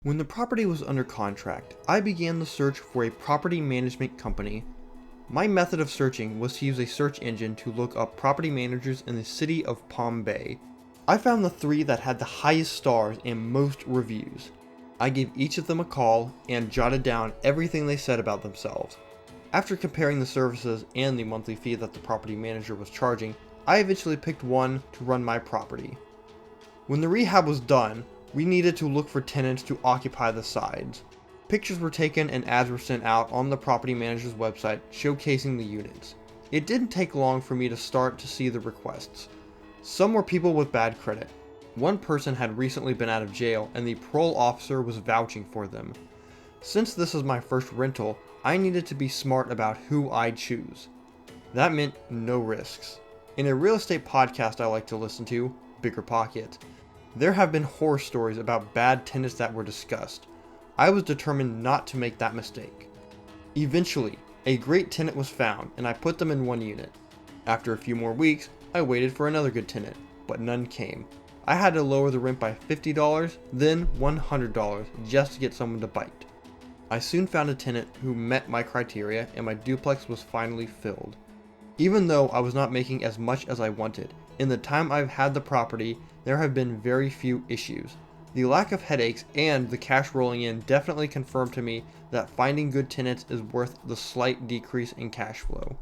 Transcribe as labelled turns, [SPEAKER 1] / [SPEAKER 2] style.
[SPEAKER 1] When the property was under contract, I began the search for a property management company. My method of searching was to use a search engine to look up property managers in the city of Palm Bay. I found the three that had the highest stars and most reviews. I gave each of them a call and jotted down everything they said about themselves. After comparing the services and the monthly fee that the property manager was charging, I eventually picked one to run my property. When the rehab was done, we needed to look for tenants to occupy the sides. Pictures were taken and ads were sent out on the property manager's website showcasing the units. It didn't take long for me to start to see the requests. Some were people with bad credit. One person had recently been out of jail and the parole officer was vouching for them. Since this is my first rental, I needed to be smart about who I'd choose. That meant no risks. In a real estate podcast I like to listen to, Bigger Pocket, there have been horror stories about bad tenants that were discussed. I was determined not to make that mistake. Eventually, a great tenant was found and I put them in one unit. After a few more weeks, I waited for another good tenant, but none came. I had to lower the rent by $50, then $100 just to get someone to bite. I soon found a tenant who met my criteria and my duplex was finally filled. Even though I was not making as much as I wanted, in the time I've had the property, there have been very few issues. The lack of headaches and the cash rolling in definitely confirmed to me that finding good tenants is worth the slight decrease in cash flow.